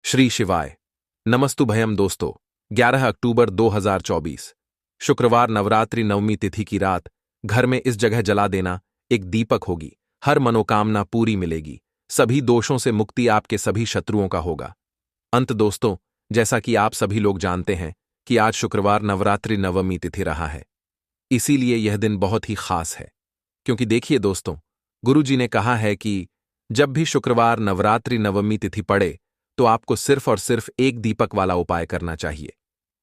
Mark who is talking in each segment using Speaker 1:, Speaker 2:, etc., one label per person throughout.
Speaker 1: श्री शिवाय नमस्तुभयम दोस्तों। 11 अक्टूबर 2024 शुक्रवार नवरात्रि नवमी तिथि की रात घर में इस जगह जला देना एक दीपक होगी। हर मनोकामना पूरी मिलेगी। सभी दोषों से मुक्ति आपके सभी शत्रुओं का होगा। अंत दोस्तों, जैसा कि आप सभी लोग जानते हैं कि आज शुक्रवार नवरात्रि नवमी तिथि रहा है, इसीलिए यह दिन बहुत ही खास है। क्योंकि देखिए दोस्तों, गुरुजी ने कहा है कि जब भी शुक्रवार नवरात्रि नवमी तिथि पड़े तो आपको सिर्फ और सिर्फ एक दीपक वाला उपाय करना चाहिए।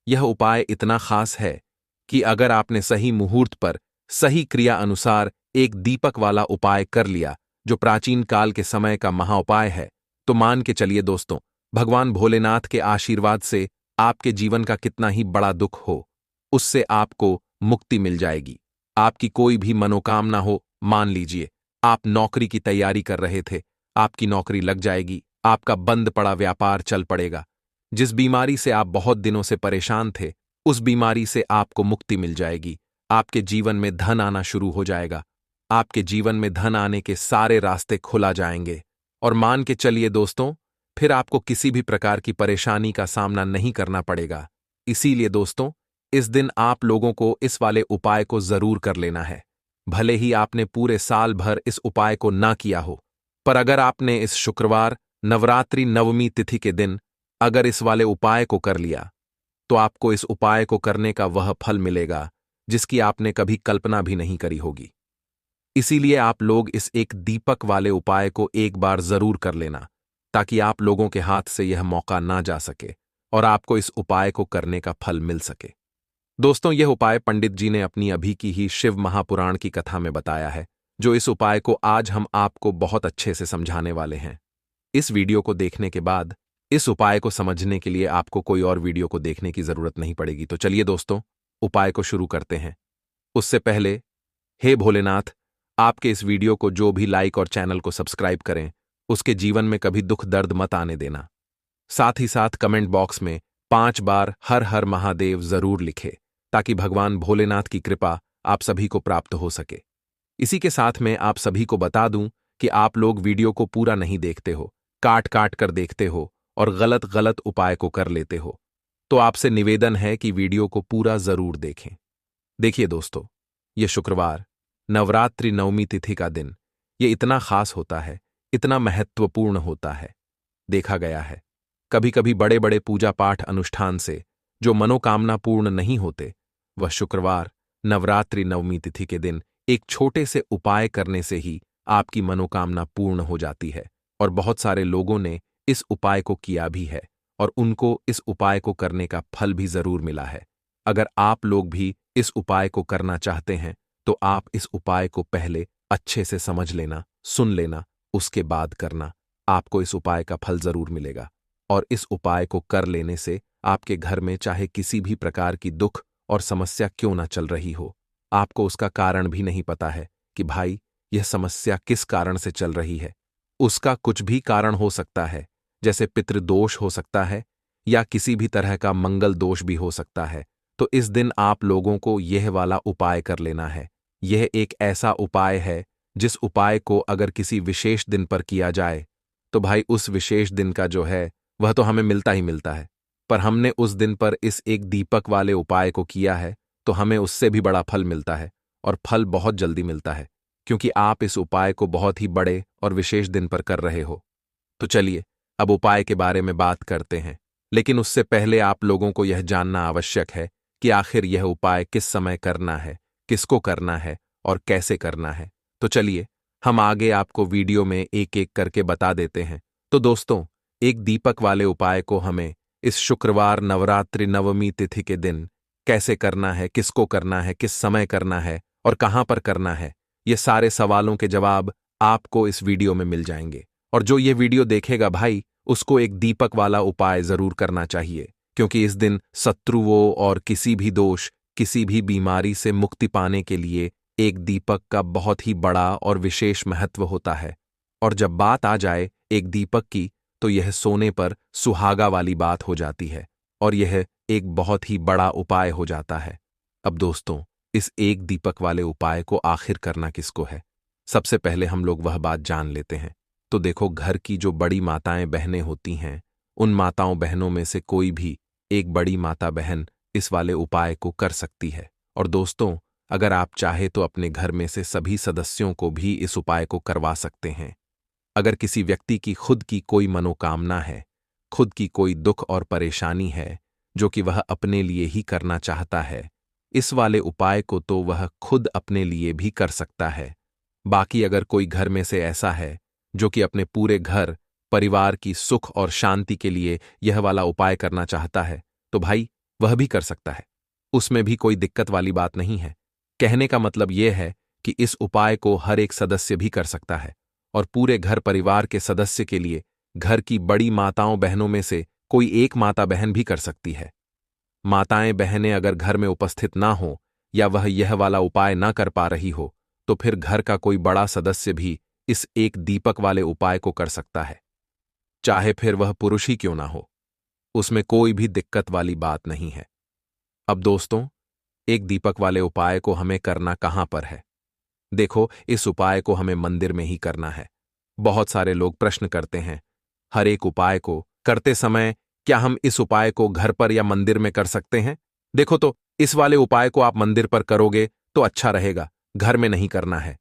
Speaker 1: यह उपाय इतना खास है कि अगर आपने सही मुहूर्त पर सही क्रिया अनुसार एक दीपक वाला उपाय कर लिया, जो प्राचीन काल के समय का महाउपाय है, तो मान के चलिए दोस्तों, भगवान भोलेनाथ के आशीर्वाद से आपके जीवन का कितना ही बड़ा दुख हो, उससे आपको मुक्ति मिल जाएगी। आपकी कोई भी मनोकामना हो, मान लीजिए आप नौकरी की तैयारी कर रहे थे, आपकी नौकरी लग जाएगी, आपका बंद पड़ा व्यापार चल पड़ेगा। जिस बीमारी से आप बहुत दिनों से परेशान थे, उस बीमारी से आपको मुक्ति मिल जाएगी। आपके जीवन में धन आना शुरू हो जाएगा। आपके जीवन में धन आने के सारे रास्ते खुला जाएंगे। और मान के चलिए दोस्तों, फिर आपको किसी भी प्रकार की परेशानी का सामना नहीं करना पड़ेगा। इसीलिए दोस्तों, इस दिन आप लोगों को इस वाले उपाय को जरूर कर लेना है। भले ही आपने पूरे साल भर इस उपाय को ना किया हो, पर अगर आपने इस शुक्रवार नवरात्रि नवमी तिथि के दिन अगर इस वाले उपाय को कर लिया, तो आपको इस उपाय को करने का वह फल मिलेगा जिसकी आपने कभी कल्पना भी नहीं करी होगी। इसीलिए आप लोग इस एक दीपक वाले उपाय को एक बार जरूर कर लेना, ताकि आप लोगों के हाथ से यह मौका ना जा सके और आपको इस उपाय को करने का फल मिल सके। दोस्तों, यह उपाय पंडित जी ने अपनी अभी की ही शिव महापुराण की कथा में बताया है, जो इस उपाय को आज हम आपको बहुत अच्छे से समझाने वाले हैं। इस वीडियो को देखने के बाद इस उपाय को समझने के लिए आपको कोई और वीडियो को देखने की जरूरत नहीं पड़ेगी। तो चलिए दोस्तों, उपाय को शुरू करते हैं। उससे पहले, हे भोलेनाथ, आपके इस वीडियो को जो भी लाइक और चैनल को सब्सक्राइब करें, उसके जीवन में कभी दुख दर्द मत आने देना। साथ ही साथ कमेंट बॉक्स में 5 बार हर हर महादेव जरूर लिखे, ताकि भगवान भोलेनाथ की कृपा आप सभी को प्राप्त हो सके। इसी के साथ में आप सभी को बता दूं कि आप लोग वीडियो को पूरा नहीं देखते हो, काट काट कर देखते हो और गलत गलत उपाय को कर लेते हो। तो आपसे निवेदन है कि वीडियो को पूरा जरूर देखें। देखिए दोस्तों, यह शुक्रवार नवरात्रि नवमी तिथि का दिन ये इतना खास होता है, इतना महत्वपूर्ण होता है। देखा गया है कभी कभी बड़े बड़े पूजा पाठ अनुष्ठान से जो मनोकामना पूर्ण नहीं होते, वह शुक्रवार नवरात्रि नवमी तिथि के दिन एक छोटे से उपाय करने से ही आपकी मनोकामना पूर्ण हो जाती है। और बहुत सारे लोगों ने इस उपाय को किया भी है और उनको इस उपाय को करने का फल भी जरूर मिला है। अगर आप लोग भी इस उपाय को करना चाहते हैं, तो आप इस उपाय को पहले अच्छे से समझ लेना, सुन लेना, उसके बाद करना। आपको इस उपाय का फल जरूर मिलेगा। और इस उपाय को कर लेने से आपके घर में चाहे किसी भी प्रकार की दुख और समस्या क्यों ना चल रही हो, आपको उसका कारण भी नहीं पता है कि भाई यह समस्या किस कारण से चल रही है। उसका कुछ भी कारण हो सकता है, जैसे पितृदोष हो सकता है या किसी भी तरह का मंगल दोष भी हो सकता है। तो इस दिन आप लोगों को यह वाला उपाय कर लेना है। यह एक ऐसा उपाय है जिस उपाय को अगर किसी विशेष दिन पर किया जाए, तो भाई उस विशेष दिन का जो है वह तो हमें मिलता ही मिलता है। पर हमने उस दिन पर इस एक दीपक वाले उपाय को किया है, तो हमें उससे भी बड़ा फल मिलता है और फल बहुत जल्दी मिलता है, क्योंकि आप इस उपाय को बहुत ही बड़े और विशेष दिन पर कर रहे हो। तो चलिए अब उपाय के बारे में बात करते हैं, लेकिन उससे पहले आप लोगों को यह जानना आवश्यक है कि आखिर यह उपाय किस समय करना है, किसको करना है और कैसे करना है। तो चलिए हम आगे आपको वीडियो में एक एक करके बता देते हैं। तो दोस्तों, एक दीपक वाले उपाय को हमें इस शुक्रवार नवरात्रि नवमी तिथि के दिन कैसे करना है, किसको करना है, किस समय करना है और कहां पर करना है, ये सारे सवालों के जवाब आपको इस वीडियो में मिल जाएंगे। और जो ये वीडियो देखेगा भाई, उसको एक दीपक वाला उपाय जरूर करना चाहिए, क्योंकि इस दिन शत्रुओं और किसी भी दोष, किसी भी बीमारी से मुक्ति पाने के लिए एक दीपक का बहुत ही बड़ा और विशेष महत्व होता है। और जब बात आ जाए एक दीपक की, तो यह सोने पर सुहागा वाली बात हो जाती है और यह एक बहुत ही बड़ा उपाय हो जाता है। अब दोस्तों, इस एक दीपक वाले उपाय को आखिर करना किसको है, सबसे पहले हम लोग वह बात जान लेते हैं। तो देखो, घर की जो बड़ी माताएं बहनें होती हैं, उन माताओं बहनों में से कोई भी एक बड़ी माता बहन इस वाले उपाय को कर सकती है। और दोस्तों, अगर आप चाहे तो अपने घर में से सभी सदस्यों को भी इस उपाय को करवा सकते हैं। अगर किसी व्यक्ति की खुद की कोई मनोकामना है, खुद की कोई दुख और परेशानी है जो कि वह अपने लिए ही करना चाहता है, इस वाले उपाय को तो वह खुद अपने लिए भी कर सकता है। बाकी अगर कोई घर में से ऐसा है जो कि अपने पूरे घर परिवार की सुख और शांति के लिए यह वाला उपाय करना चाहता है, तो भाई वह भी कर सकता है। उसमें भी कोई दिक्कत वाली बात नहीं है। कहने का मतलब यह है कि इस उपाय को हर एक सदस्य भी कर सकता है और पूरे घर परिवार के सदस्य के लिए घर की बड़ी माताओं बहनों में से कोई एक माता बहन भी कर सकती है। माताएं बहनें अगर घर में उपस्थित ना हो या वह यह वाला उपाय ना कर पा रही हो, तो फिर घर का कोई बड़ा सदस्य भी इस एक दीपक वाले उपाय को कर सकता है, चाहे फिर वह पुरुष ही क्यों ना हो। उसमें कोई भी दिक्कत वाली बात नहीं है। अब दोस्तों, एक दीपक वाले उपाय को हमें करना कहां पर है? देखो, इस उपाय को हमें मंदिर में ही करना है। बहुत सारे लोग प्रश्न करते हैं, हर एक उपाय को करते समय क्या हम इस उपाय को घर पर या मंदिर में कर सकते हैं? देखो, तो इस वाले उपाय को आप मंदिर पर करोगे तो अच्छा रहेगा, घर में नहीं करना है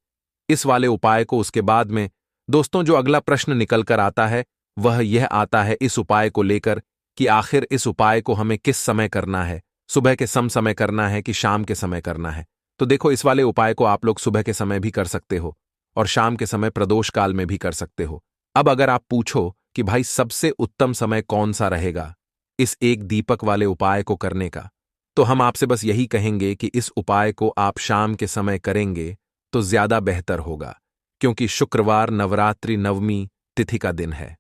Speaker 1: इस वाले उपाय को। उसके बाद में दोस्तों जो अगला प्रश्न निकल कर आता है वह यह आता है इस उपाय को लेकर कि आखिर इस उपाय को हमें किस समय करना है, सुबह के समय करना है कि शाम के समय करना है? तो देखो, इस वाले उपाय को आप लोग सुबह के समय भी कर सकते हो और शाम के समय प्रदोष काल में भी कर सकते हो। अब अगर आप पूछो कि भाई सबसे उत्तम समय कौन सा रहेगा इस एक दीपक वाले उपाय को करने का, तो हम आपसे बस यही कहेंगे कि इस उपाय को आप शाम के समय करेंगे तो ज्यादा बेहतर होगा, क्योंकि शुक्रवार नवरात्रि नवमी तिथि का दिन है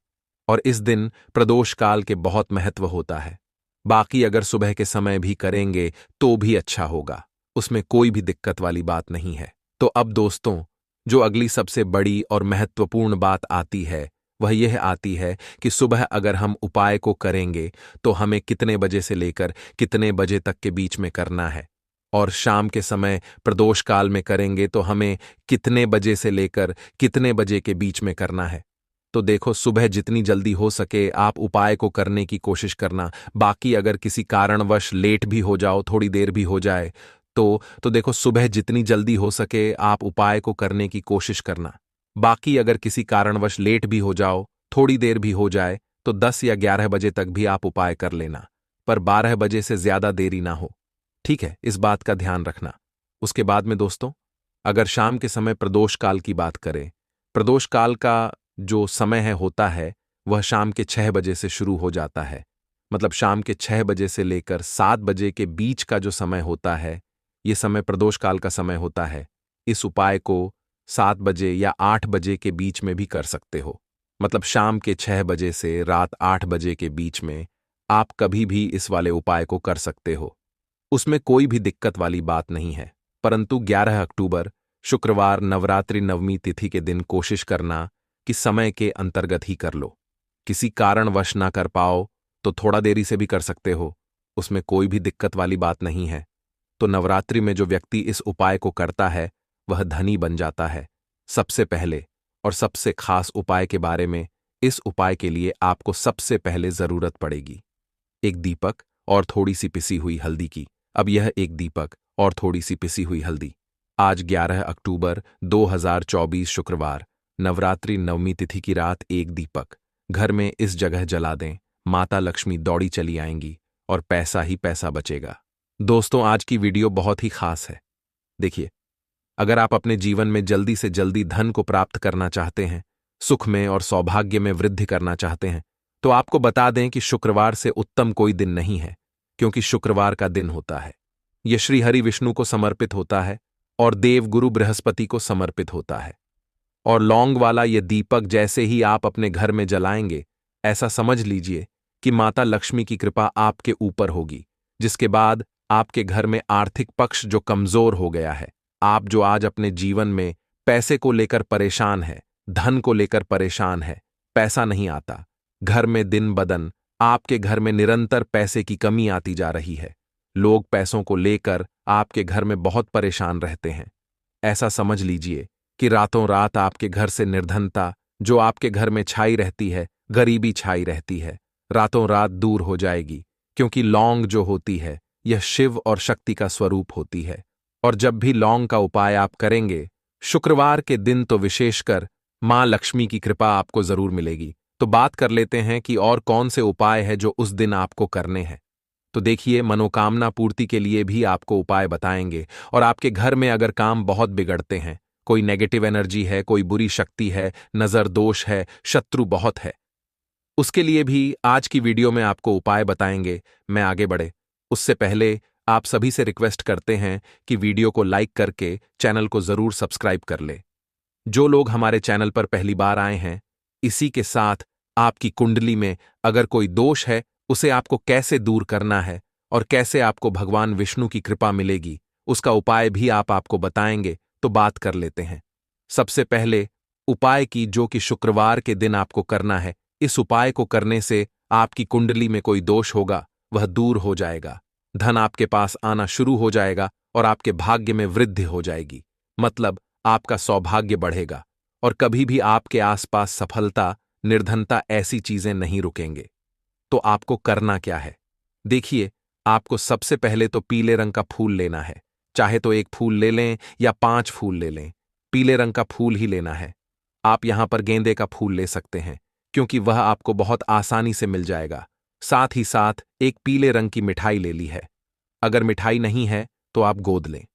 Speaker 1: और इस दिन प्रदोष काल के बहुत महत्व होता है। बाकी अगर सुबह के समय भी करेंगे तो भी अच्छा होगा, उसमें कोई भी दिक्कत वाली बात नहीं है। तो अब दोस्तों, जो अगली सबसे बड़ी और महत्वपूर्ण बात आती है वह यह आती है कि सुबह अगर हम उपाय को करेंगे तो हमें कितने बजे से लेकर कितने बजे तक के बीच में करना है, और शाम के समय प्रदोष काल में करेंगे तो हमें कितने बजे से लेकर कितने बजे के बीच में करना है। तो देखो, सुबह जितनी जल्दी हो सके आप उपाय को करने की कोशिश करना। बाकी अगर किसी कारणवश लेट भी हो जाओ, थोड़ी देर भी हो जाए, तो देखो, सुबह जितनी जल्दी हो सके आप उपाय को करने की कोशिश करना। बाकी अगर किसी कारणवश लेट भी हो जाओ, थोड़ी देर भी हो जाए, तो 10 या 11 बजे तक भी आप उपाय कर लेना, पर 12 बजे से ज्यादा देरी ना हो। ठीक है, इस बात का ध्यान रखना। उसके बाद में दोस्तों, अगर शाम के समय प्रदोष काल की बात करें, प्रदोष काल का जो समय है होता है वह शाम के 6 बजे से शुरू हो जाता है। मतलब शाम के 6 बजे से लेकर 7 बजे के बीच का जो समय होता है, ये समय प्रदोष काल का समय होता है। इस उपाय को 7 बजे या 8 बजे के बीच में भी कर सकते हो। मतलब शाम के 6 बजे से रात 8 बजे के बीच में आप कभी भी इस वाले उपाय को कर सकते हो, उसमें कोई भी दिक्कत वाली बात नहीं है। परंतु 11 अक्टूबर शुक्रवार नवरात्रि नवमी तिथि के दिन कोशिश करना कि समय के अंतर्गत ही कर लो। किसी कारणवश ना कर पाओ तो थोड़ा देरी से भी कर सकते हो, उसमें कोई भी दिक्कत वाली बात नहीं है। तो नवरात्रि में जो व्यक्ति इस उपाय को करता है वह धनी बन जाता है। सबसे पहले और सबसे खास उपाय के बारे में, इस उपाय के लिए आपको सबसे पहले जरूरत पड़ेगी एक दीपक और थोड़ी सी पिसी हुई हल्दी की। अब यह एक दीपक और थोड़ी सी पिसी हुई हल्दी आज 11 अक्टूबर 2024 शुक्रवार नवरात्रि नवमी तिथि की रात एक दीपक घर में इस जगह जला दें। माता लक्ष्मी दौड़ी चली आएंगी और पैसा ही पैसा बचेगा। दोस्तों, आज की वीडियो बहुत ही खास है। देखिए, अगर आप अपने जीवन में जल्दी से जल्दी धन को प्राप्त करना चाहते हैं, सुख में और सौभाग्य में वृद्धि करना चाहते हैं, तो आपको बता दें कि शुक्रवार से उत्तम कोई दिन नहीं है, क्योंकि शुक्रवार का दिन होता है यह श्री हरि विष्णु को समर्पित होता है और देव गुरु बृहस्पति को समर्पित होता है। और लौंग वाला यह दीपक जैसे ही आप अपने घर में जलाएंगे, ऐसा समझ लीजिए कि माता लक्ष्मी की कृपा आपके ऊपर होगी, जिसके बाद आपके घर में आर्थिक पक्ष जो कमजोर हो गया है, आप जो आज अपने जीवन में पैसे को लेकर परेशान है, धन को लेकर परेशान है, पैसा नहीं आता, घर में दिन बदन आपके घर में निरंतर पैसे की कमी आती जा रही है, लोग पैसों को लेकर आपके घर में बहुत परेशान रहते हैं, ऐसा समझ लीजिए कि रातों रात आपके घर से निर्धनता जो आपके घर में छाई रहती है, गरीबी छाई रहती है, रातों रात दूर हो जाएगी, क्योंकि लौंग जो होती है यह शिव और शक्ति का स्वरूप होती है। और जब भी लौंग का उपाय आप करेंगे शुक्रवार के दिन, तो विशेषकर मां लक्ष्मी की कृपा आपको जरूर मिलेगी। तो बात कर लेते हैं कि और कौन से उपाय है जो उस दिन आपको करने हैं। तो देखिए, मनोकामना पूर्ति के लिए भी आपको उपाय बताएंगे। और आपके घर में अगर काम बहुत बिगड़ते हैं, कोई नेगेटिव एनर्जी है, कोई बुरी शक्ति है, नजर दोष है, शत्रु बहुत है, उसके लिए भी आज की वीडियो में आपको उपाय बताएंगे। मैं आगे बढ़े उससे पहले आप सभी से रिक्वेस्ट करते हैं कि वीडियो को लाइक करके चैनल को जरूर सब्सक्राइब कर ले। जो लोग हमारे चैनल पर पहली बार आए हैं, इसी के साथ आपकी कुंडली में अगर कोई दोष है, उसे आपको कैसे दूर करना है और कैसे आपको भगवान विष्णु की कृपा मिलेगी, उसका उपाय भी आपको बताएंगे। तो बात कर लेते हैं। सबसे पहले उपाय की, जो कि शुक्रवार के दिन आपको करना है। इस उपाय को करने से आपकी कुंडली में कोई दोष होगा वह दूर हो जाएगा, धन आपके पास आना शुरू हो जाएगा और आपके भाग्य में वृद्धि हो जाएगी। मतलब आपका सौभाग्य बढ़ेगा और कभी भी आपके आसपास सफलता, निर्धनता ऐसी चीजें नहीं रुकेंगे। तो आपको करना क्या है? देखिए, आपको सबसे पहले तो पीले रंग का फूल लेना है। चाहे तो एक फूल ले लें या 5 फूल ले लें, पीले रंग का फूल ही लेना है। आप यहां पर गेंदे का फूल ले सकते हैं, क्योंकि वह आपको बहुत आसानी से मिल जाएगा। साथ ही साथ एक पीले रंग की मिठाई ले ली है। अगर मिठाई नहीं है तो आप गोद लें।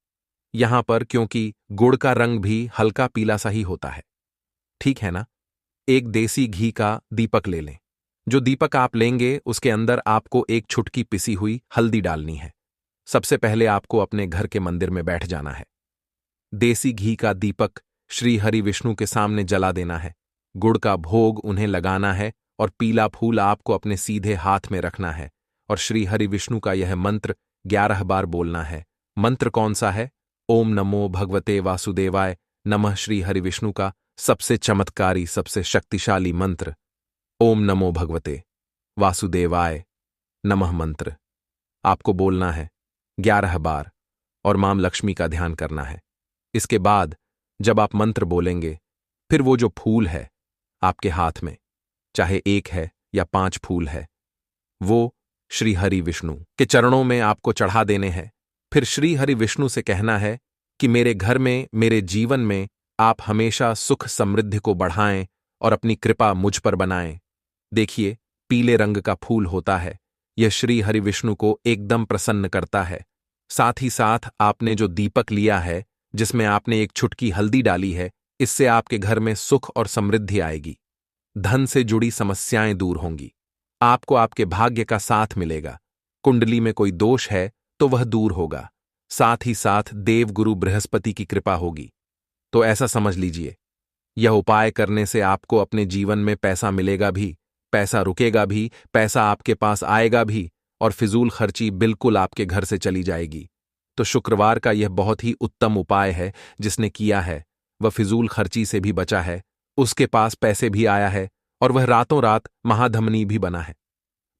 Speaker 1: यहां पर क्योंकि गुड़ का रंग भी हल्का पीला सा ही होता है, ठीक है ना? एक देसी घी का दीपक ले लें। जो दीपक आप लेंगे उसके अंदर आपको एक छुटकी पिसी हुई हल्दी डालनी है। सबसे पहले आपको अपने घर के मंदिर में बैठ जाना है। देसी घी का दीपक श्री हरि विष्णु के सामने जला देना है। गुड़ का भोग उन्हें लगाना है और पीला फूल आपको अपने सीधे हाथ में रखना है और श्री हरि विष्णु का यह मंत्र 11 बार बोलना है। मंत्र कौन सा है? ओम नमो भगवते वासुदेवाय नमः। श्री हरि विष्णु का सबसे चमत्कारी, सबसे शक्तिशाली मंत्र ओम नमो भगवते वासुदेवाय नमः मंत्र आपको बोलना है 11 बार और मां लक्ष्मी का ध्यान करना है। इसके बाद जब आप मंत्र बोलेंगे, फिर वो जो फूल है आपके हाथ में, चाहे 1 है या 5 फूल है, वो श्री हरि विष्णु के चरणों में आपको चढ़ा देने हैं। फिर श्री हरि विष्णु से कहना है कि मेरे घर में, मेरे जीवन में आप हमेशा सुख समृद्धि को बढ़ाएं और अपनी कृपा मुझ पर बनाएं। देखिए, पीले रंग का फूल होता है, यह श्री हरि विष्णु को एकदम प्रसन्न करता है। साथ ही साथ आपने जो दीपक लिया है, जिसमें आपने एक छुटकी हल्दी डाली है, इससे आपके घर में सुख और समृद्धि आएगी। धन से जुड़ी समस्याएं दूर होंगी। आपको आपके भाग्य का साथ मिलेगा। कुंडली में कोई दोष है तो वह दूर होगा। साथ ही साथ देवगुरु बृहस्पति की कृपा होगी। तो ऐसा समझ लीजिए, यह उपाय करने से आपको अपने जीवन में पैसा मिलेगा भी, पैसा रुकेगा भी, पैसा आपके पास आएगा भी और फिजूल खर्ची बिल्कुल आपके घर से चली जाएगी। तो शुक्रवार का यह बहुत ही उत्तम उपाय है। जिसने किया है वह फिजूल खर्ची से भी बचा है, उसके पास पैसे भी आया है और वह रातों रात महाधमनी भी बना है।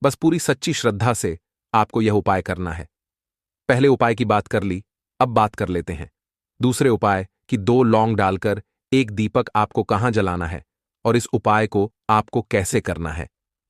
Speaker 1: बस पूरी सच्ची श्रद्धा से आपको यह उपाय करना है। पहले उपाय की बात कर ली, अब बात कर लेते हैं दूसरे उपाय कि 2 लौंग डालकर एक दीपक आपको कहां जलाना है और इस उपाय को आपको कैसे करना है।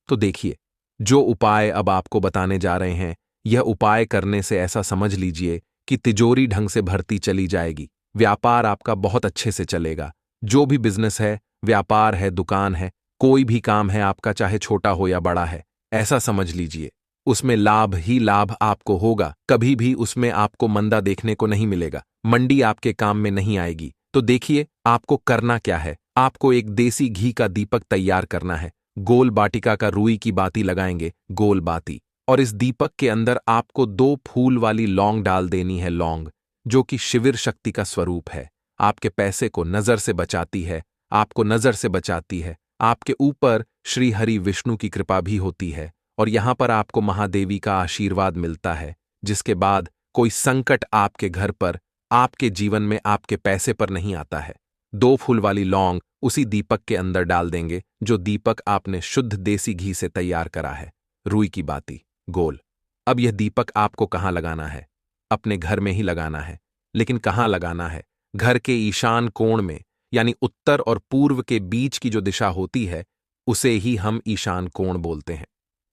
Speaker 1: तो देखिए, जो उपाय अब आपको बताने जा रहे हैं, यह उपाय करने से ऐसा समझ लीजिए कि तिजोरी ढंग से भरती चली जाएगी। व्यापार आपका बहुत अच्छे से चलेगा। जो भी बिजनेस है, व्यापार है, दुकान है, कोई भी काम है आपका, चाहे छोटा हो या बड़ा है, ऐसा समझ लीजिए उसमें लाभ ही लाभ आपको होगा। कभी भी उसमें आपको मंदा देखने को नहीं मिलेगा। मंडी आपके काम में नहीं आएगी। तो देखिए, आपको करना क्या है। आपको एक देसी घी का दीपक तैयार करना है। गोल बाटिका का रुई की बाती लगाएंगे, गोल बाती, और इस दीपक के अंदर आपको 2 फूल वाली लौंग डाल देनी है। लौंग जो कि शिविर शक्ति का स्वरूप है, आपके पैसे को नजर से बचाती है, आपको नजर से बचाती है। आपके ऊपर श्री हरि विष्णु की कृपा भी होती है और यहां पर आपको महादेवी का आशीर्वाद मिलता है, जिसके बाद कोई संकट आपके घर पर, आपके जीवन में, आपके पैसे पर नहीं आता है। 2 फूल वाली लौंग उसी दीपक के अंदर डाल देंगे, जो दीपक आपने शुद्ध देसी घी से तैयार करा है। रुई की बाती, गोल। अब यह दीपक आपको कहां लगाना है? अपने घर में ही लगाना है। लेकिन कहां लगाना है? घर के ईशान कोण में, यानी उत्तर और पूर्व के बीच की जो दिशा होती है, उसे ही हम ईशान कोण बोलते हैं।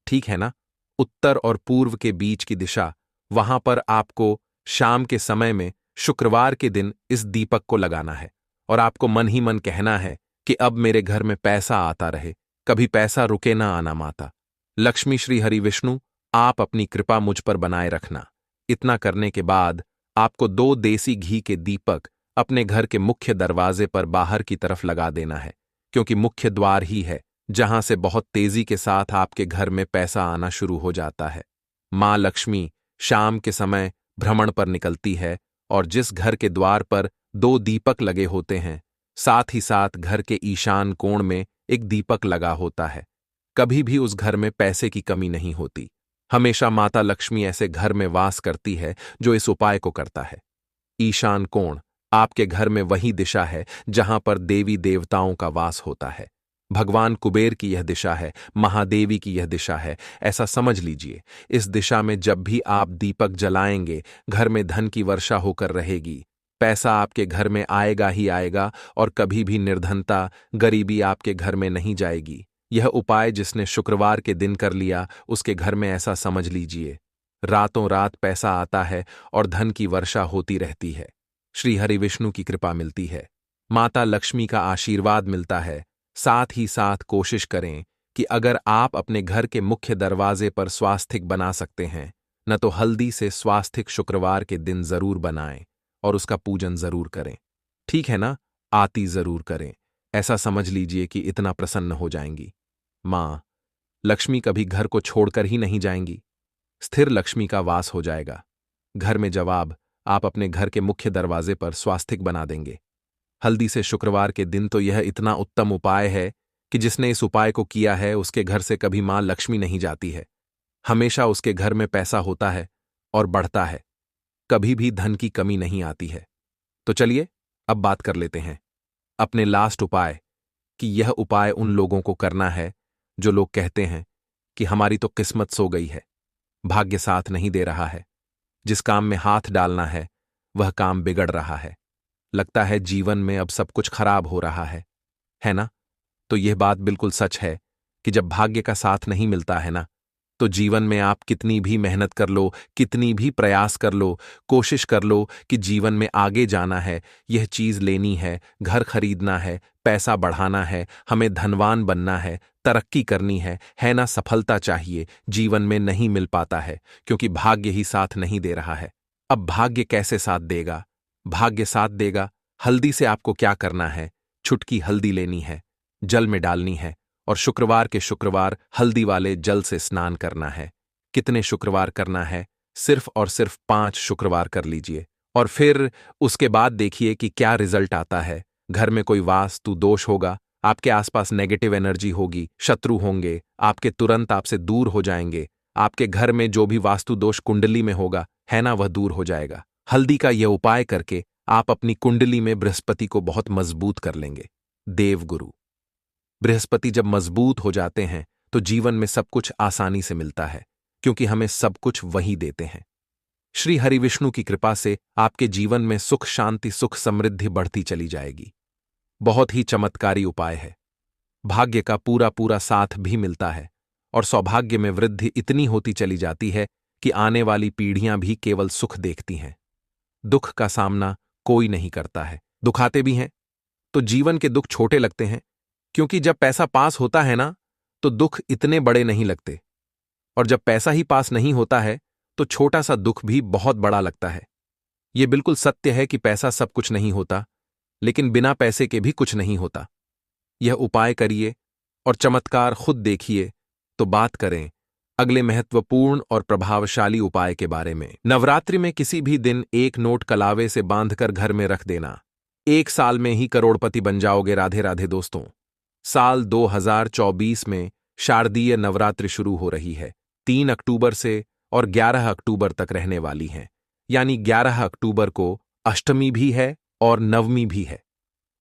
Speaker 1: ठीक है ना? उत्तर और पूर्व के बीच की दिशा, वहां पर आपको शाम के समय में शुक्रवार के दिन इस दीपक को लगाना है और आपको मन ही मन कहना है कि अब मेरे घर में पैसा आता रहे, कभी पैसा रुके ना आना माता। लक्ष्मी श्री हरि विष्णु, आप अपनी कृपा मुझ पर बनाए रखना। इतना करने के बाद आपको 2 देसी घी के दीपक अपने घर के मुख्य दरवाजे पर बाहर की तरफ लगा देना है, क्योंकि मुख्य द्वार ही है जहां से बहुत तेजी के साथ आपके घर में पैसा आना शुरू हो जाता है। मां लक्ष्मी शाम के समय भ्रमण पर निकलती है और जिस घर के द्वार पर 2 दीपक लगे होते हैं, साथ ही साथ घर के ईशान कोण में एक दीपक लगा होता है, कभी भी उस घर में पैसे की कमी नहीं होती। हमेशा माता लक्ष्मी ऐसे घर में वास करती है जो इस उपाय को करता है। ईशान कोण आपके घर में वही दिशा है जहां पर देवी देवताओं का वास होता है। भगवान कुबेर की यह दिशा है, महादेवी की यह दिशा है, ऐसा समझ लीजिए। इस दिशा में जब भी आप दीपक जलाएंगे, घर में धन की वर्षा होकर रहेगी, पैसा आपके घर में आएगा ही आएगा और कभी भी निर्धनता, गरीबी आपके घर में नहीं जाएगी। यह उपाय जिसने शुक्रवार के दिन कर लिया, उसके घर में ऐसा समझ लीजिए रातों रात पैसा आता है और धन की वर्षा होती रहती है। श्री हरि विष्णु की कृपा मिलती है, माता लक्ष्मी का आशीर्वाद मिलता है। साथ ही साथ कोशिश करें कि अगर आप अपने घर के मुख्य दरवाजे पर स्वास्तिक बना सकते हैं, न तो हल्दी से स्वास्तिक शुक्रवार के दिन जरूर बनाएं और उसका पूजन जरूर करें। ठीक है ना? आती जरूर करें, ऐसा समझ लीजिए कि इतना प्रसन्न हो जाएंगी। मां लक्ष्मी कभी घर को छोड़कर ही नहीं जाएंगी, स्थिर लक्ष्मी का वास हो जाएगा घर में। जवाब आप अपने घर के मुख्य दरवाजे पर स्वास्तिक बना देंगे हल्दी से शुक्रवार के दिन, तो यह इतना उत्तम उपाय है कि जिसने इस उपाय को किया है उसके घर से कभी मां लक्ष्मी नहीं जाती है। हमेशा उसके घर में पैसा होता है और बढ़ता है, कभी भी धन की कमी नहीं आती है। तो चलिए अब बात कर लेते हैं अपने लास्ट उपाय कि यह उपाय उन लोगों को करना है जो लोग कहते हैं कि हमारी तो किस्मत सो गई है, भाग्य साथ नहीं दे रहा है, जिस काम में हाथ डालना है वह काम बिगड़ रहा है, लगता है जीवन में अब सब कुछ खराब हो रहा है ना? तो यह बात बिल्कुल सच है कि जब भाग्य का साथ नहीं मिलता है ना, तो जीवन में आप कितनी भी मेहनत कर लो, कितनी भी प्रयास कर लो, कोशिश कर लो कि जीवन में आगे जाना है, यह चीज लेनी है, घर खरीदना है, पैसा बढ़ाना है, हमें धनवान बनना है, तरक्की करनी है ना? सफलता चाहिए, जीवन में नहीं मिल पाता है क्योंकि भाग्य ही साथ नहीं दे रहा है। अब भाग्य कैसे साथ देगा? भाग्य साथ देगा, हल्दी से आपको क्या करना है? छुटकी हल्दी लेनी है, जल में डालनी है और शुक्रवार के शुक्रवार हल्दी वाले जल से स्नान करना है। कितने शुक्रवार करना है? सिर्फ और सिर्फ 5 शुक्रवार कर लीजिए और फिर उसके बाद देखिए कि क्या रिजल्ट आता है। घर में कोई वास्तु दोष होगा, आपके आसपास नेगेटिव एनर्जी होगी, शत्रु होंगे, आपके तुरंत आपसे दूर हो जाएंगे। आपके घर में जो भी वास्तु दोष कुंडली में होगा है ना, वह दूर हो जाएगा। हल्दी का यह उपाय करके आप अपनी कुंडली में बृहस्पति को बहुत मजबूत कर लेंगे। देवगुरु बृहस्पति जब मजबूत हो जाते हैं तो जीवन में सब कुछ आसानी से मिलता है, क्योंकि हमें सब कुछ वही देते हैं। श्री हरि विष्णु की कृपा से आपके जीवन में सुख शांति सुख समृद्धि बढ़ती चली जाएगी। बहुत ही चमत्कारी उपाय है। भाग्य का पूरा पूरा साथ भी मिलता है और सौभाग्य में वृद्धि इतनी होती चली जाती है कि आने वाली पीढ़ियां भी केवल सुख देखती हैं। दुख का सामना कोई नहीं करता है। दुखाते भी हैं तो जीवन के दुख छोटे लगते हैं, क्योंकि जब पैसा पास होता है ना, तो दुख इतने बड़े नहीं लगते, और जब पैसा ही पास नहीं होता है तो छोटा सा दुख भी बहुत बड़ा लगता है। यह बिल्कुल सत्य है कि पैसा सब कुछ नहीं होता, लेकिन बिना पैसे के भी कुछ नहीं होता। यह उपाय करिए और चमत्कार खुद देखिए। तो बात करें अगले महत्वपूर्ण और प्रभावशाली उपाय के बारे में। नवरात्रि में किसी भी दिन 1 नोट कलावे से बांधकर घर में रख देना। 1 साल में ही करोड़पति बन जाओगे। राधे राधे दोस्तों। साल 2024 में शारदीय नवरात्रि शुरू हो रही है, 3 अक्टूबर से और 11 अक्टूबर तक रहने वाली है। यानी 11 अक्टूबर को अष्टमी भी है और नवमी भी है।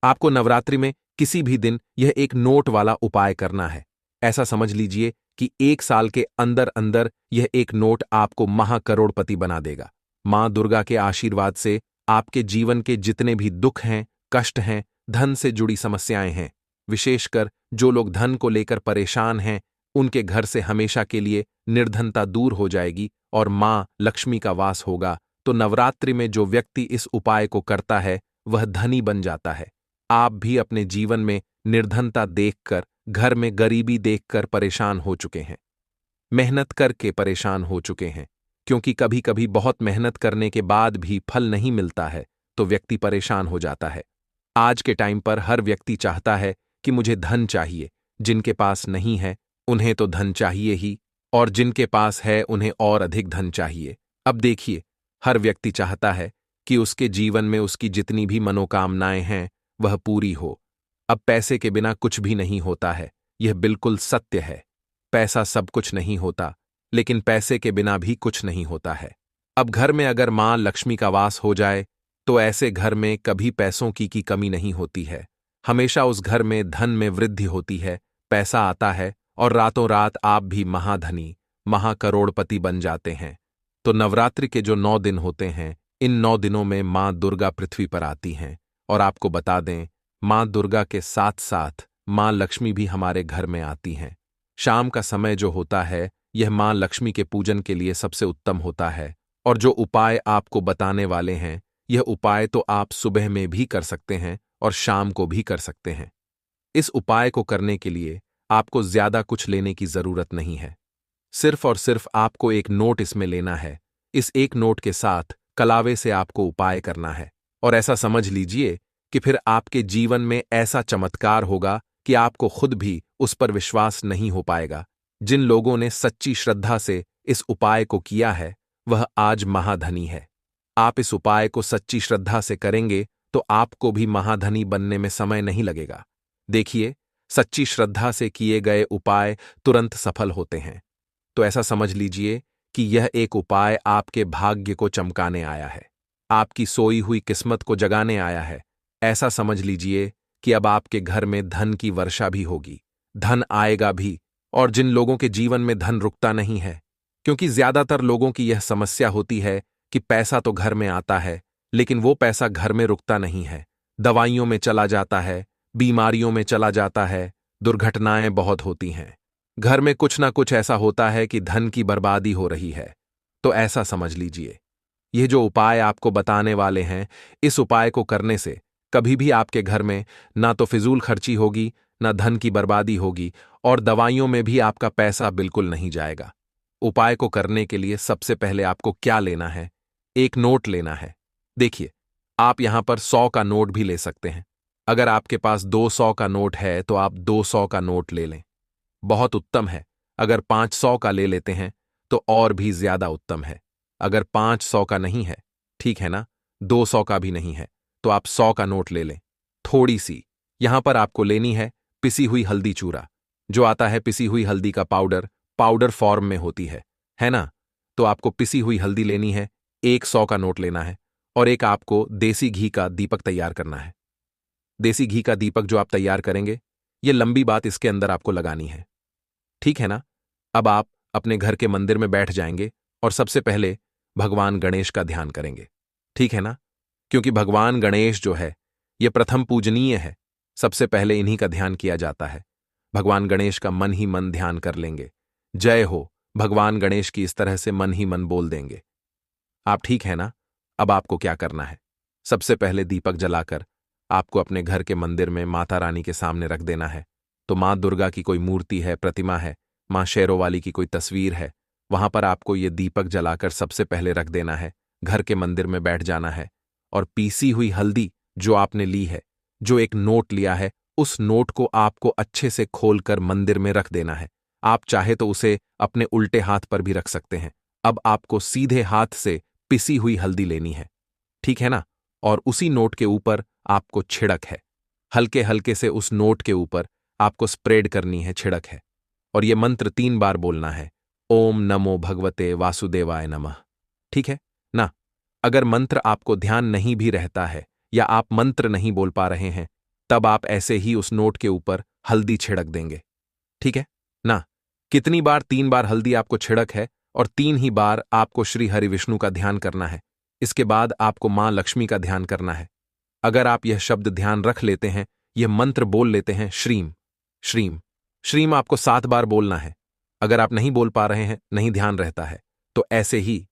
Speaker 1: आपको नवरात्रि में किसी भी दिन यह 1 नोट वाला उपाय करना है। ऐसा समझ लीजिए कि 1 साल के अंदर अंदर यह 1 नोट आपको महाकरोड़पति बना देगा। मां दुर्गा के आशीर्वाद से आपके जीवन के जितने भी दुख हैं, कष्ट हैं, धन से जुड़ी समस्याएं हैं, विशेषकर जो लोग धन को लेकर परेशान हैं, उनके घर से हमेशा के लिए निर्धनता दूर हो जाएगी और मां लक्ष्मी का वास होगा। तो नवरात्रि में जो व्यक्ति इस उपाय को करता है वह धनी बन जाता है। आप भी अपने जीवन में निर्धनता देखकर, घर में गरीबी देखकर परेशान हो चुके हैं, मेहनत करके परेशान हो चुके हैं, क्योंकि कभी कभी बहुत मेहनत करने के बाद भी फल नहीं मिलता है तो व्यक्ति परेशान हो जाता है। आज के टाइम पर हर व्यक्ति चाहता है कि मुझे धन चाहिए, जिनके पास नहीं है उन्हें तो धन चाहिए ही, और जिनके पास है उन्हें और अधिक धन चाहिए। अब देखिए, हर व्यक्ति चाहता है कि उसके जीवन में उसकी जितनी भी मनोकामनाएं हैं वह पूरी हो। अब पैसे के बिना कुछ भी नहीं होता है, यह बिल्कुल सत्य है। पैसा सब कुछ नहीं होता, लेकिन पैसे के बिना भी कुछ नहीं होता है। अब घर में अगर मां लक्ष्मी का वास हो जाए तो ऐसे घर में कभी पैसों की कमी नहीं होती है। हमेशा उस घर में धन में वृद्धि होती है, पैसा आता है और रातों रात आप भी महाधनी, महाकरोड़पति बन जाते हैं। तो नवरात्रि के जो 9 दिन होते हैं, इन 9 दिनों में मां दुर्गा पृथ्वी पर आती हैं। और आपको बता दें, मां दुर्गा के साथ साथ मां लक्ष्मी भी हमारे घर में आती हैं। शाम का समय जो होता है यह मां लक्ष्मी के पूजन के लिए सबसे उत्तम होता है। और जो उपाय आपको बताने वाले हैं, यह उपाय तो आप सुबह में भी कर सकते हैं और शाम को भी कर सकते हैं। इस उपाय को करने के लिए आपको ज्यादा कुछ लेने की जरूरत नहीं है। सिर्फ और सिर्फ आपको एक नोट इसमें लेना है। इस एक नोट के साथ कलावे से आपको उपाय करना है। और ऐसा समझ लीजिए कि फिर आपके जीवन में ऐसा चमत्कार होगा कि आपको खुद भी उस पर विश्वास नहीं हो पाएगा। जिन लोगों ने सच्ची श्रद्धा से इस उपाय को किया है वह आज महाधनी है। आप इस उपाय को सच्ची श्रद्धा से करेंगे तो आपको भी महाधनी बनने में समय नहीं लगेगा। देखिए, सच्ची श्रद्धा से किए गए उपाय तुरंत सफल होते हैं। तो ऐसा समझ लीजिए कि यह एक उपाय आपके भाग्य को चमकाने आया है, आपकी सोई हुई किस्मत को जगाने आया है। ऐसा समझ लीजिए कि अब आपके घर में धन की वर्षा भी होगी, धन आएगा भी। और जिन लोगों के जीवन में धन रुकता नहीं है, क्योंकि ज्यादातर लोगों की यह समस्या होती है कि पैसा तो घर में आता है लेकिन वो पैसा घर में रुकता नहीं है, दवाइयों में चला जाता है, बीमारियों में चला जाता है, दुर्घटनाएं बहुत होती हैं, घर में कुछ ना कुछ ऐसा होता है कि धन की बर्बादी हो रही है। तो ऐसा समझ लीजिए, यह जो उपाय आपको बताने वाले हैं, इस उपाय को करने से कभी भी आपके घर में ना तो फिजूल खर्ची होगी, ना धन की बर्बादी होगी, और दवाइयों में भी आपका पैसा बिल्कुल नहीं जाएगा। उपाय को करने के लिए सबसे पहले आपको क्या लेना है? एक नोट लेना है। देखिए, आप यहां पर 100 का नोट भी ले सकते हैं। अगर आपके पास 200 का नोट है तो आप 200 का नोट ले लें, बहुत उत्तम है। अगर 500 का ले लेते हैं तो और भी ज्यादा उत्तम है। अगर 500 का नहीं है, ठीक है ना, 200 का भी नहीं है, तो आप 100 का नोट ले लें। थोड़ी सी यहां पर आपको लेनी है पिसी हुई हल्दी चूरा, जो आता है पिसी हुई हल्दी का पाउडर, पाउडर फॉर्म में होती है ना। तो आपको पिसी हुई हल्दी लेनी है, एक 100 का नोट लेना है, और एक आपको देसी घी का दीपक तैयार करना है। देसी घी का दीपक जो आप तैयार करेंगे, ये लंबी बात इसके अंदर आपको लगानी है, ठीक है ना। अब आप अपने घर के मंदिर में बैठ जाएंगे और सबसे पहले भगवान गणेश का ध्यान करेंगे, ठीक है ना, क्योंकि भगवान गणेश जो है ये प्रथम पूजनीय है। सबसे पहले इन्हीं का ध्यान किया जाता है। भगवान गणेश का मन ही मन ध्यान कर लेंगे, जय हो भगवान गणेश की, इस तरह से मन ही मन बोल देंगे आप, ठीक है ना। अब आपको क्या करना है? सबसे पहले दीपक जलाकर आपको अपने घर के मंदिर में माता रानी के सामने रख देना है। तो मां दुर्गा की कोई मूर्ति है, प्रतिमा है, मां शेरों वाली की कोई तस्वीर है, वहां पर आपको ये दीपक जलाकर सबसे पहले रख देना है। घर के मंदिर में बैठ जाना है और पीसी हुई हल्दी जो आपने ली है, जो एक नोट लिया है, उस नोट को आपको अच्छे से खोलकर मंदिर में रख देना है। आप चाहे तो उसे अपने उल्टे हाथ पर भी रख सकते हैं। अब आपको सीधे हाथ से पिसी हुई हल्दी लेनी है, ठीक है ना, और उसी नोट के ऊपर आपको छिड़क है, हल्के हल्के से उस नोट के ऊपर आपको स्प्रेड करनी है, छिड़क है। और यह मंत्र 3 बार बोलना है, ओम नमो भगवते वासुदेवाय नमः, ठीक है ना। अगर मंत्र आपको ध्यान नहीं भी रहता है या आप मंत्र नहीं बोल पा रहे हैं, तब आप ऐसे ही उस नोट के ऊपर हल्दी छिड़क देंगे, ठीक है ना। कितनी बार? 3 बार हल्दी आपको छिड़क है और 3 ही बार आपको श्री हरि विष्णु का ध्यान करना है। इसके बाद आपको मां लक्ष्मी का ध्यान करना है। अगर आप यह शब्द ध्यान रख लेते हैं, यह मंत्र बोल लेते हैं, श्रीम श्रीम श्रीम आपको 7 बार बोलना है। अगर आप नहीं बोल पा रहे हैं, नहीं ध्यान रहता है, तो ऐसे ही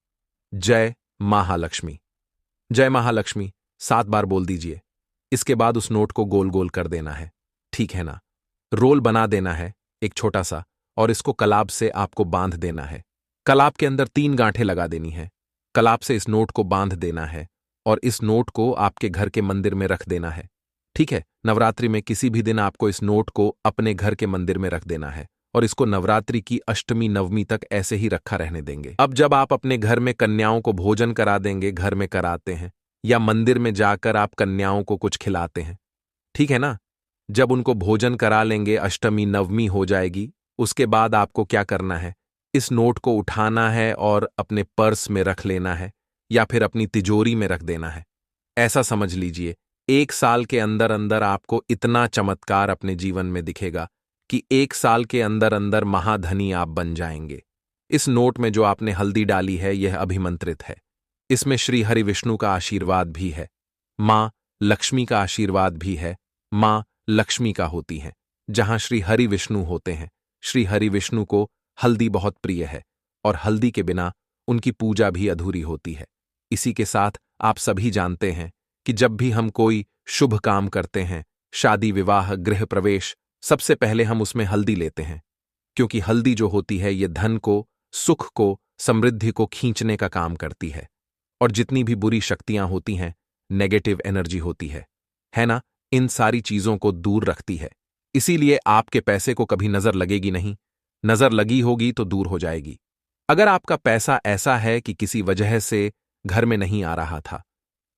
Speaker 1: जय महालक्ष्मी, जय महालक्ष्मी 7 बार बोल दीजिए। इसके बाद उस नोट को गोल गोल कर देना है, ठीक है ना? रोल बना देना है एक छोटा सा, और इसको कलाब से आपको बांध देना है। कलाब के अंदर 3 गांठें लगा देनी है। कलाब से इस नोट को बांध देना है और इस नोट को आपके घर के मंदिर में रख देना है, ठीक है? नवरात्रि में किसी भी दिन आपको इस नोट को अपने घर के मंदिर में रख देना है और इसको नवरात्रि की अष्टमी नवमी तक ऐसे ही रखा रहने देंगे। अब जब आप अपने घर में कन्याओं को भोजन करा देंगे, घर में कराते हैं या मंदिर में जाकर आप कन्याओं को कुछ खिलाते हैं, ठीक है ना? जब उनको भोजन करा लेंगे, अष्टमी नवमी हो जाएगी, उसके बाद आपको क्या करना है? इस नोट को उठाना है और अपने पर्स में रख लेना है या फिर अपनी तिजोरी में रख देना है। ऐसा समझ लीजिए 1 साल के अंदर अंदर आपको इतना चमत्कार अपने जीवन में दिखेगा कि 1 साल के अंदर अंदर महाधनी आप बन जाएंगे। इस नोट में जो आपने हल्दी डाली है यह अभिमंत्रित है। इसमें श्री हरि विष्णु का आशीर्वाद भी है, मां लक्ष्मी का आशीर्वाद भी है। मां लक्ष्मी का होती हैं जहां श्री हरि विष्णु होते हैं। श्री हरि विष्णु को हल्दी बहुत प्रिय है और हल्दी के बिना उनकी पूजा भी अधूरी होती है। इसी के साथ आप सभी जानते हैं कि जब भी हम कोई शुभ काम करते हैं, शादी विवाह गृह प्रवेश, सबसे पहले हम उसमें हल्दी लेते हैं, क्योंकि हल्दी जो होती है ये धन को, सुख को, समृद्धि को खींचने का काम करती है और जितनी भी बुरी शक्तियां होती हैं, नेगेटिव एनर्जी होती है ना, इन सारी चीजों को दूर रखती है। इसीलिए आपके पैसे को कभी नजर लगेगी नहीं, नजर लगी होगी तो दूर हो जाएगी। अगर आपका पैसा ऐसा है कि किसी वजह से घर में नहीं आ रहा था,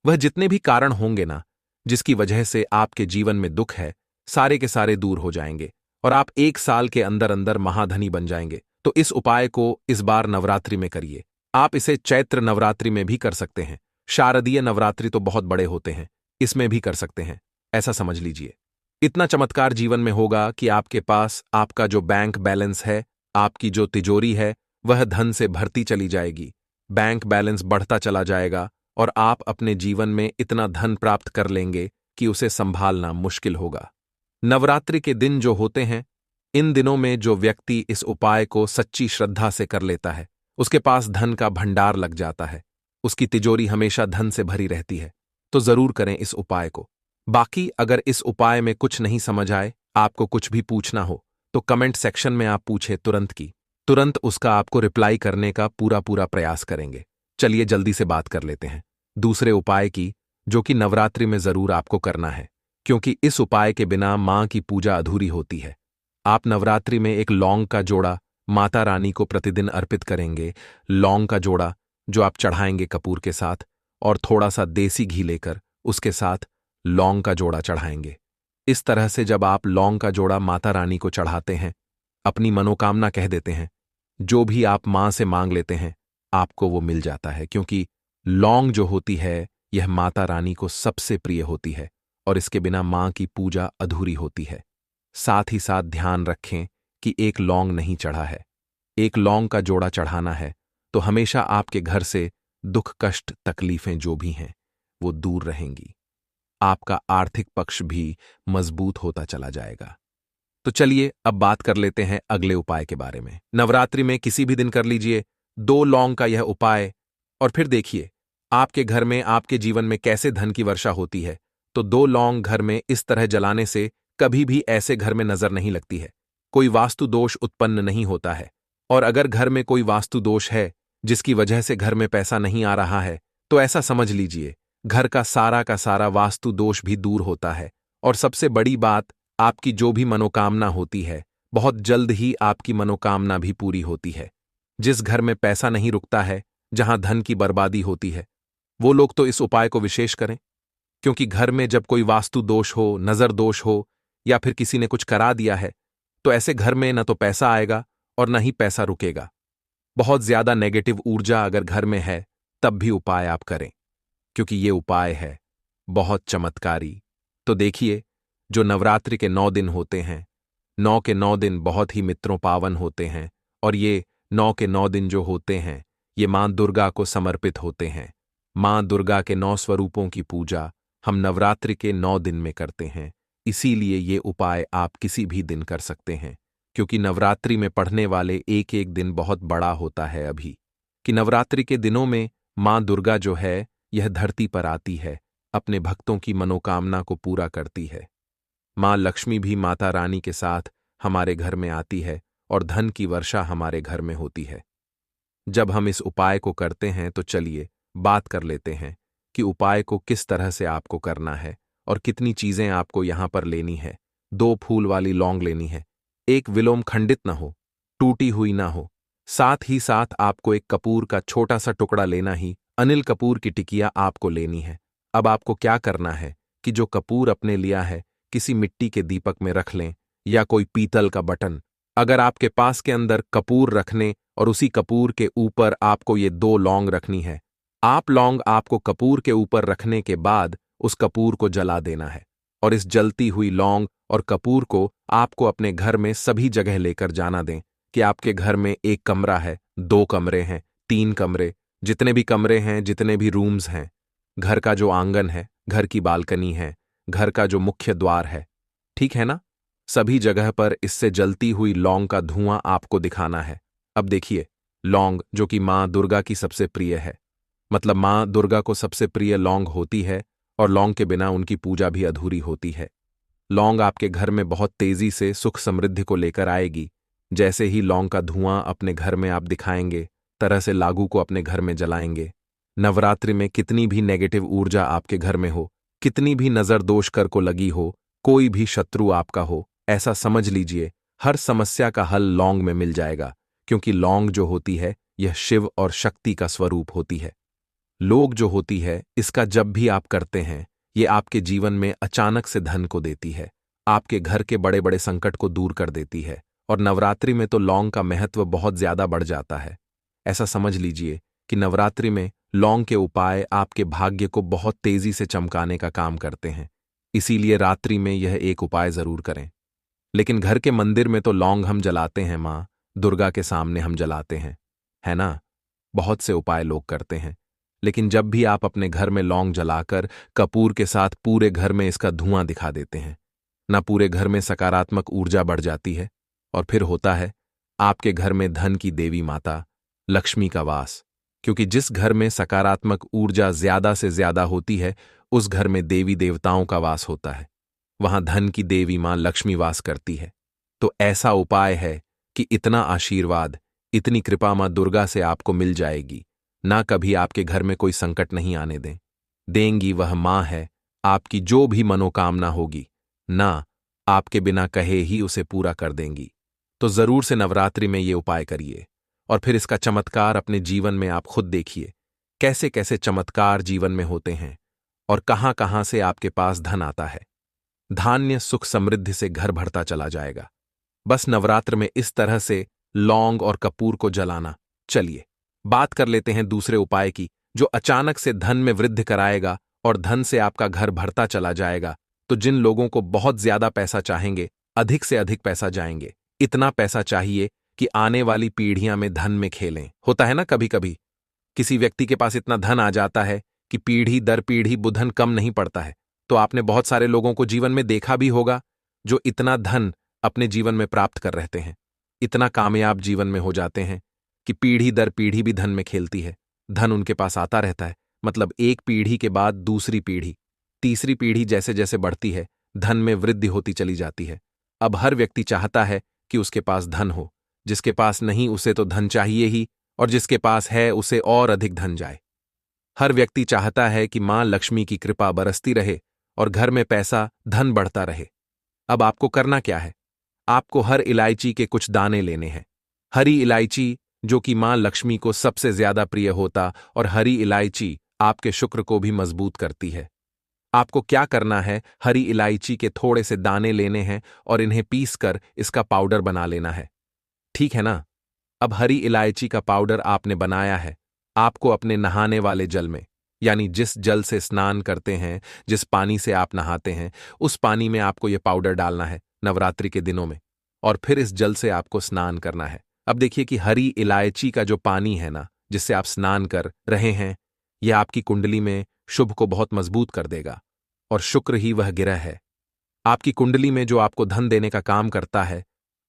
Speaker 1: वह जितने भी कारण होंगे ना जिसकी वजह से आपके जीवन में दुख है, सारे के सारे दूर हो जाएंगे और आप 1 साल के अंदर अंदर महाधनी बन जाएंगे। तो इस उपाय को इस बार नवरात्रि में करिए। आप इसे चैत्र नवरात्रि में भी कर सकते हैं। शारदीय नवरात्रि तो बहुत बड़े होते हैं, इसमें भी कर सकते हैं। ऐसा समझ लीजिए इतना चमत्कार जीवन में होगा कि आपके पास आपका जो बैंक बैलेंस है, आपकी जो तिजोरी है, वह धन से भरती चली जाएगी। बैंक बैलेंस बढ़ता चला जाएगा और आप अपने जीवन में इतना धन प्राप्त कर लेंगे कि उसे संभालना मुश्किल होगा। नवरात्रि के दिन जो होते हैं, इन दिनों में जो व्यक्ति इस उपाय को सच्ची श्रद्धा से कर लेता है, उसके पास धन का भंडार लग जाता है। उसकी तिजोरी हमेशा धन से भरी रहती है। तो जरूर करें इस उपाय को। बाकी अगर इस उपाय में कुछ नहीं समझ आए, आपको कुछ भी पूछना हो, तो कमेंट सेक्शन में आप पूछे तुरंत उसका आपको रिप्लाई करने का पूरा प्रयास करेंगे। चलिए जल्दी से बात कर लेते हैं दूसरे उपाय की, जो कि नवरात्रि में जरूर आपको करना है, क्योंकि इस उपाय के बिना मां की पूजा अधूरी होती है। आप नवरात्रि में एक लौंग का जोड़ा माता रानी को प्रतिदिन अर्पित करेंगे। लौंग का जोड़ा जो आप चढ़ाएंगे कपूर के साथ, और थोड़ा सा देसी घी लेकर उसके साथ लौंग का जोड़ा चढ़ाएंगे। इस तरह से जब आप लौंग का जोड़ा माता रानी को चढ़ाते हैं, अपनी मनोकामना कह देते हैं, जो भी आप मां से मांग लेते हैं आपको वो मिल जाता है, क्योंकि लौंग जो होती है यह माता रानी को सबसे प्रिय होती है और इसके बिना मां की पूजा अधूरी होती है। साथ ही साथ ध्यान रखें कि एक लौंग नहीं चढ़ा है, एक लौंग का जोड़ा चढ़ाना है, तो हमेशा आपके घर से दुख कष्ट तकलीफें जो भी हैं वो दूर रहेंगी। आपका आर्थिक पक्ष भी मजबूत होता चला जाएगा। तो चलिए अब बात कर लेते हैं अगले उपाय के बारे में। नवरात्रि में किसी भी दिन कर लीजिए 2 लौंग का यह उपाय, और फिर देखिए आपके घर में, आपके जीवन में कैसे धन की वर्षा होती है। तो 2 लौंग घर में इस तरह जलाने से कभी भी ऐसे घर में नजर नहीं लगती है, कोई वास्तु दोष उत्पन्न नहीं होता है। और अगर घर में कोई वास्तु दोष है जिसकी वजह से घर में पैसा नहीं आ रहा है, तो ऐसा समझ लीजिए घर का सारा वास्तु दोष भी दूर होता है। और सबसे बड़ी बात, आपकी जो भी मनोकामना होती है, बहुत जल्द ही आपकी मनोकामना भी पूरी होती है। जिस घर में पैसा नहीं रुकता है, जहां धन की बर्बादी होती है, वो लोग तो इस उपाय को विशेष करें, क्योंकि घर में जब कोई वास्तु दोष हो, नजर दोष हो, या फिर किसी ने कुछ करा दिया है, तो ऐसे घर में न तो पैसा आएगा और न ही पैसा रुकेगा। बहुत ज्यादा नेगेटिव ऊर्जा अगर घर में है, तब भी उपाय आप करें, क्योंकि ये उपाय है बहुत चमत्कारी। तो देखिए, जो नवरात्रि के 9 दिन होते हैं, 9 के 9 दिन बहुत ही मित्रों पावन होते हैं, और ये 9 के 9 दिन जो होते हैं, ये मां दुर्गा को समर्पित होते हैं। मां दुर्गा के 9 स्वरूपों की पूजा हम नवरात्रि के 9 दिन में करते हैं। इसीलिए ये उपाय आप किसी भी दिन कर सकते हैं, क्योंकि नवरात्रि में पढ़ने वाले एक एक दिन बहुत बड़ा होता है। अभी कि नवरात्रि के दिनों में माँ दुर्गा जो है यह धरती पर आती है, अपने भक्तों की मनोकामना को पूरा करती है। माँ लक्ष्मी भी माता रानी के साथ हमारे घर में आती है और धन की वर्षा हमारे घर में होती है। जब हम इस उपाय को करते हैं तो चलिए बात कर लेते हैं कि उपाय को किस तरह से आपको करना है और कितनी चीजें आपको यहां पर लेनी है। 2 फूल वाली लौंग लेनी है, एक विलोम खंडित न हो, टूटी हुई ना हो। साथ ही साथ आपको एक कपूर का छोटा सा टुकड़ा लेना ही, अनिल कपूर की टिकिया आपको लेनी है। अब आपको क्या करना है कि जो कपूर अपने लिया है किसी मिट्टी के दीपक में रख लें या कोई पीतल का बटन। अगर आपके पास के अंदर कपूर रखने और उसी कपूर के ऊपर आपको ये 2 लौंग रखनी है। आप लौंग आपको कपूर के ऊपर रखने के बाद उस कपूर को जला देना है और इस जलती हुई लौंग और कपूर को आपको अपने घर में सभी जगह लेकर जाना दें कि आपके घर में 1 कमरा है, 2 कमरे हैं, 3 कमरे, जितने भी कमरे हैं, जितने भी रूम्स हैं, घर का जो आंगन है, घर की बालकनी है, घर का जो मुख्य द्वार है, ठीक है ना? सभी जगह पर इससे जलती हुई लौंग का धुआं आपको दिखाना है। अब देखिए, लौंग जो कि माँ दुर्गा की सबसे प्रिय है, मतलब माँ दुर्गा को सबसे प्रिय लौंग होती है और लौंग के बिना उनकी पूजा भी अधूरी होती है। लौंग आपके घर में बहुत तेजी से सुख समृद्धि को लेकर आएगी। जैसे ही लौंग का धुआं अपने घर में आप दिखाएंगे, तरह से लागू को अपने घर में जलाएंगे। नवरात्रि में कितनी भी नेगेटिव ऊर्जा आपके घर में हो, कितनी भी नजर दोष कर को लगी हो, कोई भी शत्रु आपका हो, ऐसा समझ लीजिए हर समस्या का हल लौंग में मिल जाएगा, क्योंकि लौंग जो होती है यह शिव और शक्ति का स्वरूप होती है। लोग जो होती है इसका जब भी आप करते हैं, ये आपके जीवन में अचानक से धन को देती है, आपके घर के बड़े बड़े संकट को दूर कर देती है। और नवरात्रि में तो लौंग का महत्व बहुत ज्यादा बढ़ जाता है। ऐसा समझ लीजिए कि नवरात्रि में लौंग के उपाय आपके भाग्य को बहुत तेजी से चमकाने का काम करते हैं। इसीलिए रात्रि में यह एक उपाय जरूर करें। लेकिन घर के मंदिर में तो लौंग हम जलाते हैं, माँ दुर्गा के सामने हम जलाते हैं, है ना? बहुत से उपाय लोग करते हैं, लेकिन जब भी आप अपने घर में लौंग जलाकर कपूर के साथ पूरे घर में इसका धुआं दिखा देते हैं ना, पूरे घर में सकारात्मक ऊर्जा बढ़ जाती है और फिर होता है आपके घर में धन की देवी माता लक्ष्मी का वास। क्योंकि जिस घर में सकारात्मक ऊर्जा ज्यादा से ज्यादा होती है, उस घर में देवी देवताओं का वास होता है, वहां धन की देवी मां लक्ष्मी वास करती है। तो ऐसा उपाय है कि इतना आशीर्वाद, इतनी कृपा मां दुर्गा से आपको मिल जाएगी, ना कभी आपके घर में कोई संकट नहीं आने दें। देंगी वह मां है, आपकी जो भी मनोकामना होगी ना, आपके बिना कहे ही उसे पूरा कर देंगी। तो जरूर से नवरात्रि में ये उपाय करिए और फिर इसका चमत्कार अपने जीवन में आप खुद देखिए, कैसे कैसे चमत्कार जीवन में होते हैं और कहां कहां से आपके पास धन आता है। धान्य सुख समृद्धि से घर भरता चला जाएगा। बस नवरात्र में इस तरह से लौंग और कपूर को जलाना। चलिए बात कर लेते हैं दूसरे उपाय की, जो अचानक से धन में वृद्धि कराएगा और धन से आपका घर भरता चला जाएगा। तो जिन लोगों को बहुत ज्यादा पैसा चाहेंगे, अधिक से अधिक पैसा जाएंगे, इतना पैसा चाहिए कि आने वाली पीढ़ियां में धन में खेलें। होता है ना कभी कभी किसी व्यक्ति के पास इतना धन आ जाता है कि पीढ़ी दर पीढ़ी बुधन कम नहीं पड़ता है। तो आपने बहुत सारे लोगों को जीवन में देखा भी होगा जो इतना धन अपने जीवन में प्राप्त कर रहते हैं, इतना कामयाब जीवन में हो जाते हैं कि पीढ़ी दर पीढ़ी भी धन में खेलती है। धन उनके पास आता रहता है, मतलब एक पीढ़ी के बाद दूसरी पीढ़ी, तीसरी पीढ़ी जैसे जैसे बढ़ती है, धन में वृद्धि होती चली जाती है। अब हर व्यक्ति चाहता है कि उसके पास धन हो, जिसके पास नहीं उसे तो धन चाहिए ही, और जिसके पास है उसे और अधिक धन जाए। हर व्यक्ति चाहता है कि मां लक्ष्मी की कृपा बरसती रहे और घर में पैसा धन बढ़ता रहे। अब आपको करना क्या है? आपको हर इलायची के कुछ दाने लेने हैं। हरी इलायची जो कि मां लक्ष्मी को सबसे ज्यादा प्रिय होता, और हरी इलायची आपके शुक्र को भी मजबूत करती है। आपको क्या करना है? हरी इलायची के थोड़े से दाने लेने हैं और इन्हें पीसकर इसका पाउडर बना लेना है, ठीक है ना? अब हरी इलायची का पाउडर आपने बनाया है, आपको अपने नहाने वाले जल में, यानी जिस जल से स्नान करते हैं, जिस पानी से आप नहाते हैं, उस पानी में आपको यह पाउडर डालना है नवरात्रि के दिनों में, और फिर इस जल से आपको स्नान करना है। अब देखिए कि हरी इलायची का जो पानी है ना, जिससे आप स्नान कर रहे हैं, यह आपकी कुंडली में शुभ को बहुत मजबूत कर देगा, और शुक्र ही वह ग्रह है आपकी कुंडली में जो आपको धन देने का काम करता है।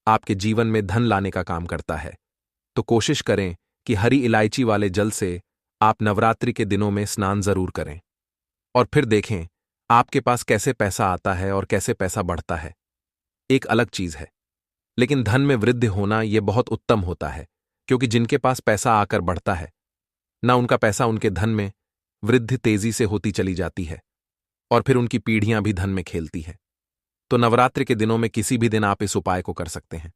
Speaker 1: आपके जीवन में धन लाने का काम करता है। तो कोशिश करें कि हरी इलायची वाले जल से आप नवरात्रि के दिनों में स्नान जरूर करें और फिर देखें आपके पास कैसे पैसा आता है और कैसे पैसा बढ़ता है। एक अलग चीज है, लेकिन धन में वृद्धि होना यह बहुत उत्तम होता है, क्योंकि जिनके पास पैसा आकर बढ़ता है ना, उनका पैसा उनके धन में वृद्धि तेजी से होती चली जाती है और फिर उनकी पीढ़ियां भी धन में खेलती हैं। तो नवरात्रि के दिनों में किसी भी दिन आप इस उपाय को कर सकते हैं,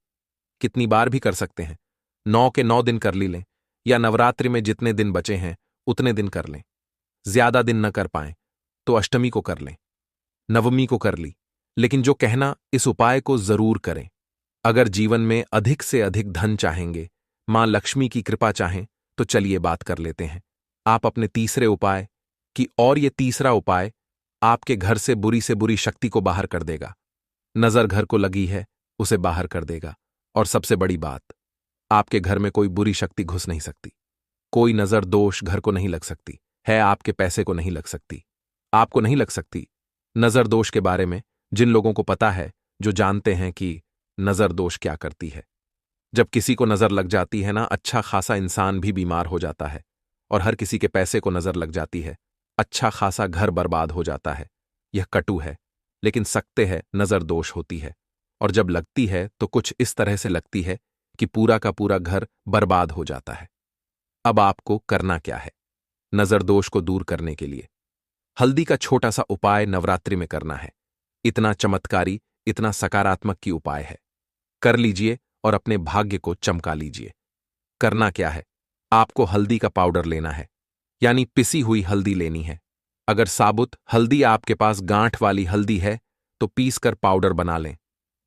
Speaker 1: कितनी बार भी कर सकते हैं। 9 के 9 दिन कर ली लें, या नवरात्रि में जितने दिन बचे हैं उतने दिन कर लें। ज्यादा दिन न कर पाएं तो अष्टमी को कर लें, नवमी को कर ली, लेकिन जो कहना, इस उपाय को जरूर करें। अगर जीवन में अधिक से अधिक धन चाहेंगे, मां लक्ष्मी की कृपा चाहें, तो चलिए बात कर लेते हैं आप अपने तीसरे उपाय की। और ये तीसरा उपाय आपके घर से बुरी शक्ति को बाहर कर देगा। नजर घर को लगी है, उसे बाहर कर देगा। और सबसे बड़ी बात, आपके घर में कोई बुरी शक्ति घुस नहीं सकती, कोई नजर दोष घर को नहीं लग सकती है, आपके पैसे को नहीं लग सकती, आपको नहीं लग सकती। नजर दोष के बारे में जिन लोगों को पता है, जो जानते हैं कि नजर दोष क्या करती है। जब किसी को नजर लग जाती है ना, अच्छा खासा इंसान भी बीमार हो जाता है, और हर किसी के पैसे को नजर लग जाती है, अच्छा खासा घर बर्बाद हो जाता है। यह कटु है, लेकिन सकते है नजर दोष होती है, और जब लगती है तो कुछ इस तरह से लगती है कि पूरा का पूरा घर बर्बाद हो जाता है। अब आपको करना क्या है नजर दोष को दूर करने के लिए? हल्दी का छोटा सा उपाय नवरात्रि में करना है। इतना चमत्कारी, इतना सकारात्मक की उपाय है, कर लीजिए और अपने भाग्य को चमका लीजिए। करना क्या है, आपको हल्दी का पाउडर लेना है, यानी पिसी हुई हल्दी लेनी है। अगर साबुत हल्दी आपके पास गांठ वाली हल्दी है तो पीस कर पाउडर बना लें।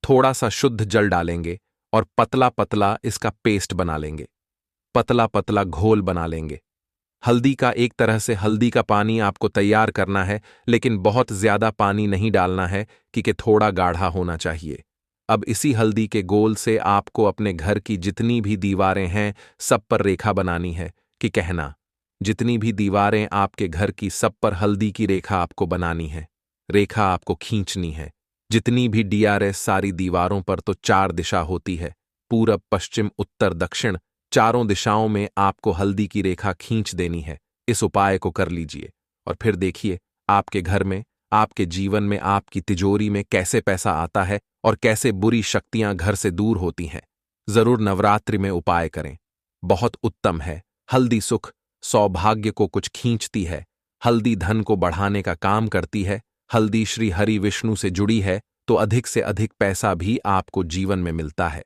Speaker 1: थोड़ा सा शुद्ध जल डालेंगे और पतला पतला इसका पेस्ट बना लेंगे, पतला पतला घोल बना लेंगे। हल्दी का एक तरह से हल्दी का पानी आपको तैयार करना है, लेकिन बहुत ज्यादा पानी नहीं डालना है कि थोड़ा गाढ़ा होना चाहिए। अब इसी हल्दी के गोल से आपको अपने घर की जितनी भी दीवारें हैं सब पर रेखा बनानी है, कि कहना जितनी भी दीवारें आपके घर की सब पर हल्दी की रेखा आपको बनानी है। रेखा आपको खींचनी है, जितनी भी डीआरएस सारी दीवारों पर तो 4 दिशा होती है, पूरब पश्चिम उत्तर दक्षिण, चारों दिशाओं में आपको हल्दी की रेखा खींच देनी है। इस उपाय को कर लीजिए और फिर देखिए आपके घर में, आपके जीवन में, आपकी तिजोरी में कैसे पैसा आता है और कैसे बुरी शक्तियां घर से दूर होती हैं। जरूर नवरात्रि में उपाय करें, बहुत उत्तम है। हल्दी सुख सौभाग्य को कुछ खींचती है, हल्दी धन को बढ़ाने का काम करती है। हल्दी श्री हरि विष्णु से जुड़ी है, तो अधिक से अधिक पैसा भी आपको जीवन में मिलता है।